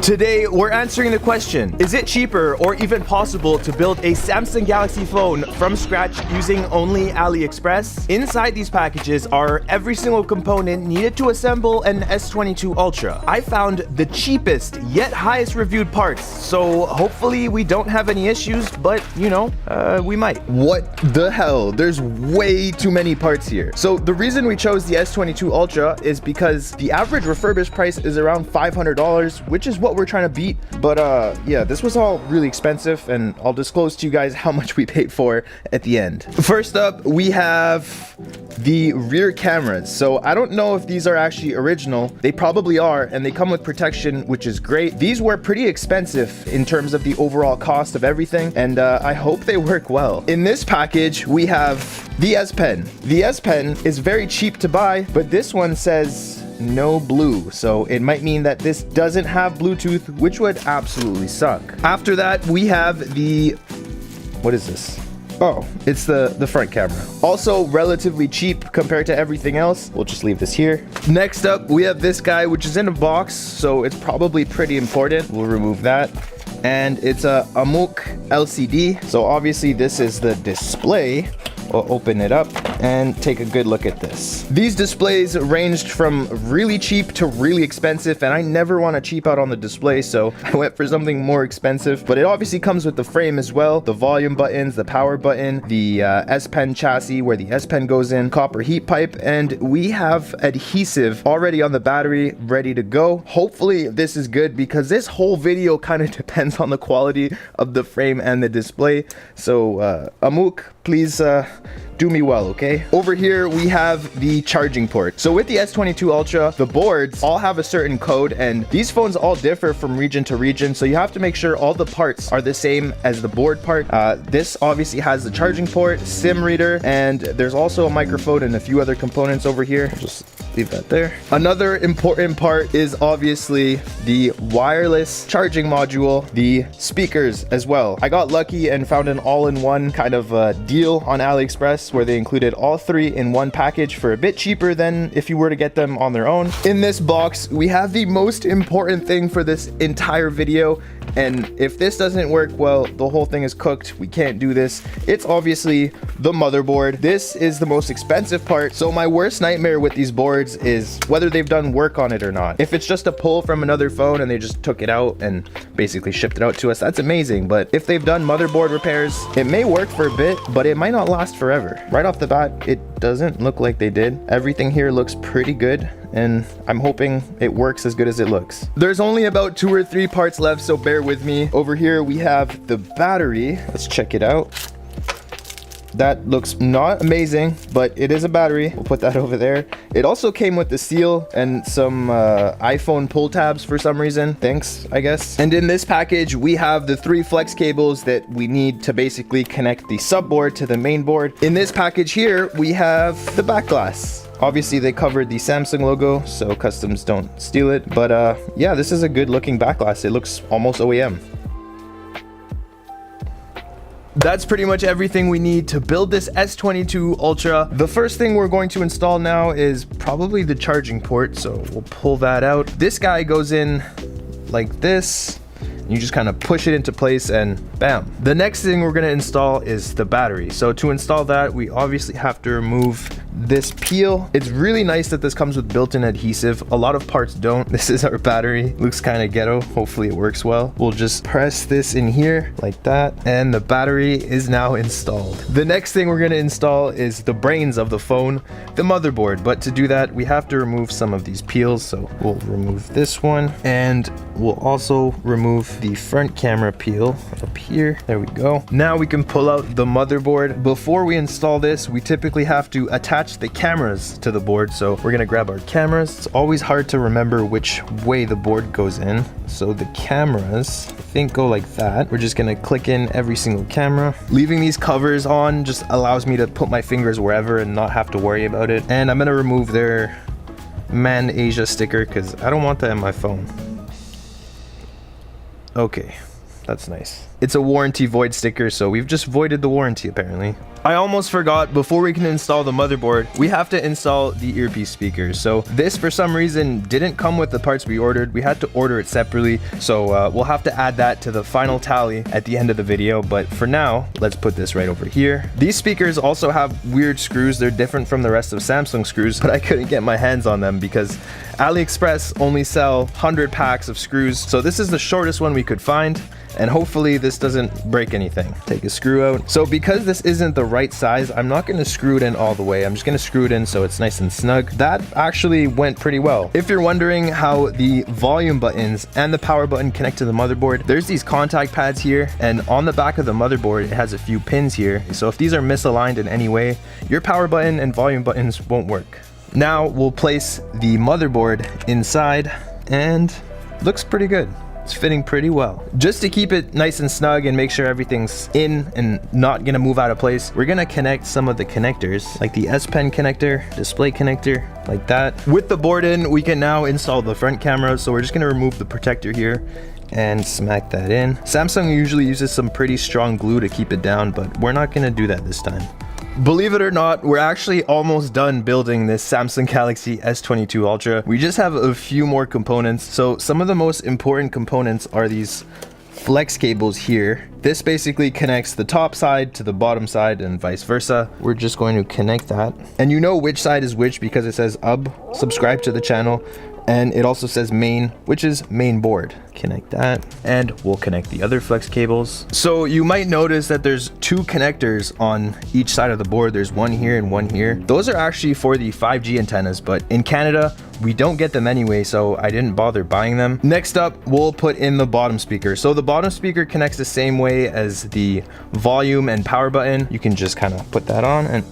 Today, we're answering the question, is it cheaper or even possible to build a Samsung Galaxy phone from scratch using only AliExpress? Inside these packages are every single component needed to assemble an S22 Ultra. I found the cheapest yet highest reviewed parts, so hopefully we don't have any issues, but you know, we might. What the hell? There's way too many parts here. So the reason we chose the S22 Ultra is because the average refurbished price is around $500, which is what we're trying to beat. But yeah, this was all really expensive, and I'll disclose to you guys how much we paid for at the end. First up, we have the rear cameras. So I don't know if these are actually original. They probably are, and they come with protection, which is great. These were pretty expensive in terms of the overall cost of everything, and I hope they work well. In this package, we have the S Pen. The S Pen is very cheap to buy, but this one says no blue, so it might mean that this doesn't have Bluetooth, which would absolutely suck. After that, we have the, what is this? Oh, it's the front camera. Also relatively cheap compared to everything else. We'll just leave this here. Next up, we have this guy, which is in a box, so it's probably pretty important. We'll remove that. And it's a AMOLED LCD. So obviously this is the display. We'll open it up and take a good look at this. These displays ranged from really cheap to really expensive, and I never want to cheap out on the display, so I went for something more expensive. But it obviously comes with the frame as well, the volume buttons, the power button, the S Pen chassis where the S Pen goes in, copper heat pipe, and we have adhesive already on the battery ready to go. Hopefully this is good, because this whole video kind of depends on the quality of the frame and the display. So AMOLED, please do me well, okay? Over here we have the charging port. So with the S22 Ultra, the boards all have a certain code, and these phones all differ from region to region, so you have to make sure all the parts are the same as the board part. This obviously has the charging port, SIM reader, and there's also a microphone and a few other components over here. Just leave that there. Another important part is obviously the wireless charging module, the speakers as well. I got lucky and found an all-in-one kind of deal on AliExpress where they included all three in one package for a bit cheaper than if you were to get them on their own. In this box, we have the most important thing for this entire video, and if this doesn't work, well, the whole thing is cooked. We can't do this. It's obviously the motherboard. This is the most expensive part, so my worst nightmare with these boards is whether they've done work on it or not. If it's just a pull from another phone and they just took it out and basically shipped it out to us, that's amazing. But if they've done motherboard repairs, it may work for a bit, but it might not last forever. Right off the bat, it doesn't look like they did. Everything here looks pretty good, and I'm hoping it works as good as it looks. There's only about 2 or 3 parts left, so bear with me. Over here we have the battery. Let's check it out. That looks not amazing, but it is a battery. We'll put that over there. It also came with the seal and some iPhone pull tabs for some reason. Thanks, I guess. And in this package, we have the 3 flex cables that we need to basically connect the subboard to the main board. In this package here, we have the back glass. Obviously, they covered the Samsung logo, so customs don't steal it. But yeah, this is a good looking back glass. It looks almost OEM. That's pretty much everything we need to build this S22 Ultra. The first thing we're going to install now is probably the charging port, so we'll pull that out. This guy goes in like this. You just kind of push it into place and bam. The next thing we're going to install is the battery. So to install that, we obviously have to remove this peel. It's really nice that this comes with built-in adhesive. A lot of parts don't. This is our battery. Looks kind of ghetto. Hopefully it works well. We'll just press this in here like that, and the battery is now installed. The next thing we're going to install is the brains of the phone, the motherboard. But to do that, we have to remove some of these peels. So we'll remove this one, and we'll also remove the front camera peel up here. There we go. Now we can pull out the motherboard. Before we install this, we typically have to attach the cameras to the board, so we're gonna grab our cameras. It's always hard to remember which way the board goes in, so the cameras, I think, go like that. We're just gonna click in every single camera. Leaving these covers on just allows me to put my fingers wherever and not have to worry about it. And I'm gonna remove their Man Asia sticker because I don't want that in my phone. Okay, that's nice. It's a warranty void sticker, so we've just voided the warranty apparently. I almost forgot, before we can install the motherboard, we have to install the earpiece speakers. So this, for some reason, didn't come with the parts we ordered. We had to order it separately. So we'll have to add that to the final tally at the end of the video. But for now, let's put this right over here. These speakers also have weird screws. They're different from the rest of Samsung screws, but I couldn't get my hands on them because AliExpress only sell 100 packs of screws. So this is the shortest one we could find. And hopefully this doesn't break anything. Take a screw out. So because this isn't the right size, I'm not gonna screw it in all the way. I'm just gonna screw it in so it's nice and snug. That actually went pretty well. If you're wondering how the volume buttons and the power button connect to the motherboard, there's these contact pads here, and on the back of the motherboard, it has a few pins here. So if these are misaligned in any way, your power button and volume buttons won't work. Now we'll place the motherboard inside, and looks pretty good. It's fitting pretty well. Just to keep it nice and snug and make sure everything's in and not gonna move out of place, we're gonna connect some of the connectors, like the S Pen connector, display connector, like that. With the board in, we can now install the front camera. So we're just gonna remove the protector here and smack that in. Samsung usually uses some pretty strong glue to keep it down, but we're not gonna do that this time. Believe it or not, we're actually almost done building this Samsung Galaxy S22 Ultra. We just have a few more components. So some of the most important components are these flex cables here. This basically connects the top side to the bottom side and vice versa. We're just going to connect that. And you know which side is which because it says UB, subscribe to the channel. And it also says main, which is main board. Connect that, and we'll connect the other flex cables. So you might notice that there's two connectors on each side of the board. There's one here and one here. Those are actually for the 5G antennas, but in Canada, we don't get them anyway, so I didn't bother buying them. Next up, we'll put in the bottom speaker. So the bottom speaker connects the same way as the volume and power button. You can just kind of put that on and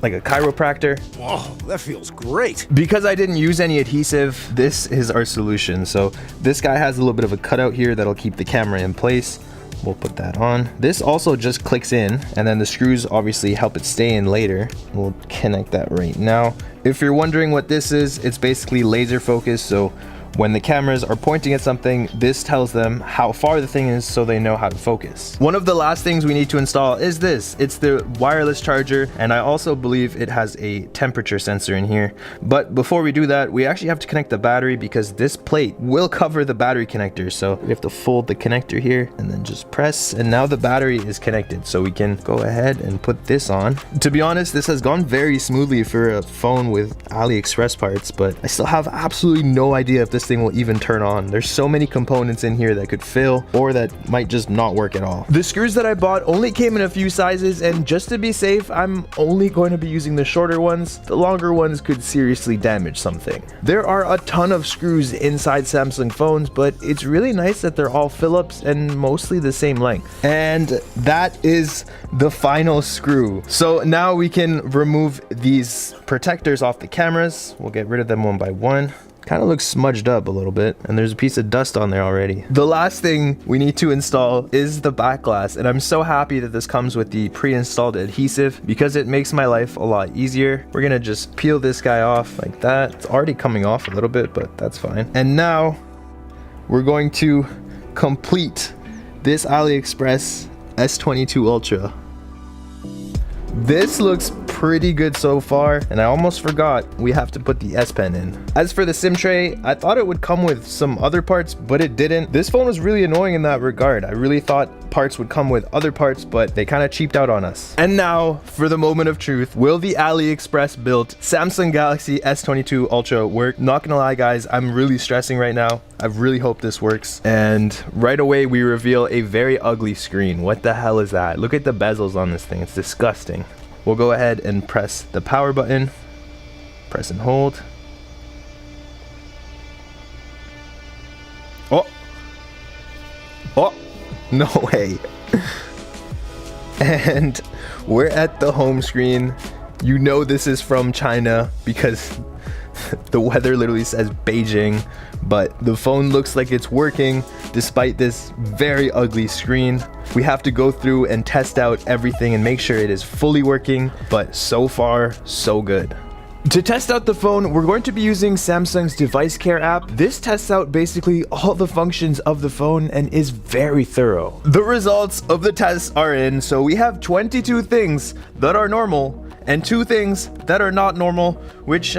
like a chiropractor. Whoa, that feels great. Because I didn't use any adhesive, this is our solution. So this guy has a little bit of a cutout here that'll keep the camera in place. We'll put that on. This also just clicks in, and then the screws obviously help it stay in later. We'll connect that right now. If you're wondering what this is, it's basically laser focus. So when the cameras are pointing at something, this tells them how far the thing is so they know how to focus. One of the last things we need to install is this. It's the wireless charger, and I also believe it has a temperature sensor in here. But before we do that, we actually have to connect the battery because this plate will cover the battery connector. So we have to fold the connector here and then just press, and now the battery is connected. So we can go ahead and put this on. To be honest, this has gone very smoothly for a phone with AliExpress parts, but I still have absolutely no idea if this thing will even turn on. There's so many components in here that could fail or that might just not work at all. The screws that I bought only came in a few sizes, and just to be safe, I'm only going to be using the shorter ones. The longer ones could seriously damage something. There are a ton of screws inside Samsung phones, but it's really nice that they're all Phillips and mostly the same length. And that is the final screw. So now we can remove these protectors off the cameras. We'll get rid of them one by one. Kind of looks smudged up a little bit, and there's a piece of dust on there already. The last thing we need to install is the back glass, and I'm so happy that this comes with the pre-installed adhesive because it makes my life a lot easier. We're gonna just peel this guy off like that. It's already coming off a little bit, but that's fine. And now we're going to complete this AliExpress S22 Ultra. This looks pretty good so far, and I almost forgot we have to put the S Pen in. As for the SIM tray, I thought it would come with some other parts, but it didn't. This phone was really annoying in that regard. I really thought parts would come with other parts, but they kind of cheaped out on us. And now for the moment of truth. Will the AliExpress built Samsung Galaxy S22 Ultra work? Not gonna lie guys, I'm really stressing right now. I really hope this works. And right away we reveal a very ugly screen. What the hell is that? Look at the bezels on this thing. It's disgusting. We'll go ahead and press the power button. Press and hold. Oh! Oh! No way. And we're at the home screen. You know this is from China because the weather literally says Beijing, but the phone looks like it's working despite this very ugly screen. We have to go through and test out everything and make sure it is fully working, but so far, so good. To test out the phone, we're going to be using Samsung's Device Care app. This tests out basically all the functions of the phone and is very thorough. The results of the tests are in, so we have 22 things that are normal and 2 things that are not normal, which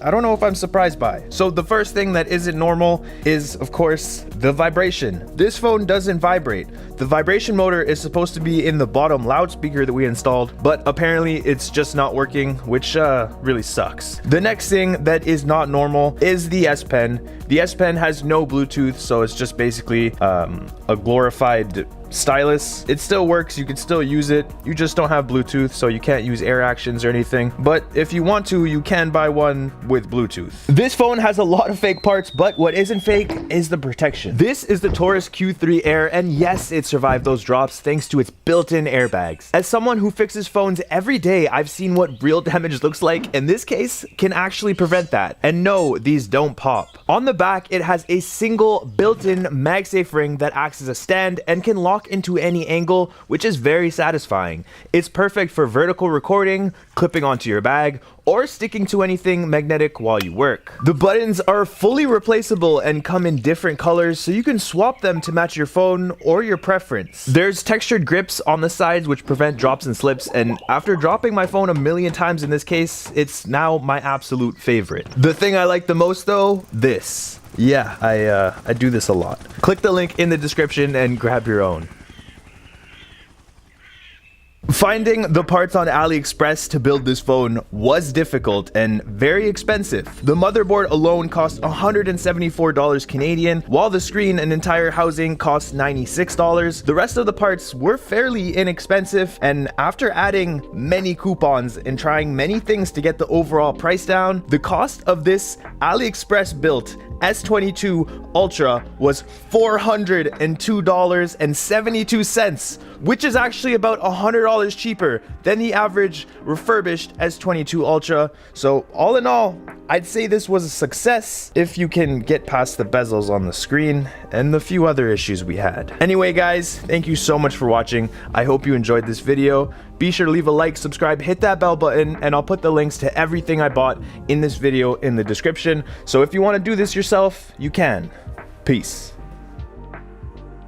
I don't know if I'm surprised by. So the first thing that isn't normal is, of course, the vibration. This phone doesn't vibrate. The vibration motor is supposed to be in the bottom loudspeaker that we installed, but apparently it's just not working, which really sucks. The next thing that is not normal is the S Pen. The S Pen has no Bluetooth, so it's just basically a glorified stylus. It still works, you can still use it, you just don't have Bluetooth, so you can't use air actions or anything, but if you want to, you can buy one with Bluetooth. This phone has a lot of fake parts, but what isn't fake is the protection. This is the Taurus Q3 Air, and yes, it survived those drops thanks to its built-in airbags. As someone who fixes phones every day, I've seen what real damage looks like, and this case can actually prevent that. And no, these don't pop. On the back, it has a single built-in MagSafe ring that acts as a stand and can lock into any angle, which is very satisfying. It's perfect for vertical recording, clipping onto your bag, or sticking to anything magnetic while you work. The buttons are fully replaceable and come in different colors, so you can swap them to match your phone or your preference. There's textured grips on the sides which prevent drops and slips, and after dropping my phone a million times in this case, it's now my absolute favorite. The thing I like the most though, this. Yeah, I do this a lot. Click the link in the description and grab your own. Finding the parts on AliExpress to build this phone was difficult and very expensive. The motherboard alone cost $174 Canadian, while the screen and entire housing cost $96. The rest of the parts were fairly inexpensive, and after adding many coupons and trying many things to get the overall price down, the cost of this AliExpress built S22 Ultra was $402.72, which is actually about $100 cheaper than the average refurbished S22 Ultra. So all in all, I'd say this was a success if you can get past the bezels on the screen and the few other issues we had. Anyway guys, thank you so much for watching. I hope you enjoyed this video. Be sure to leave a like, subscribe, hit that bell button, and I'll put the links to everything I bought in this video in the description. So if you want to do this yourself, you can. Peace.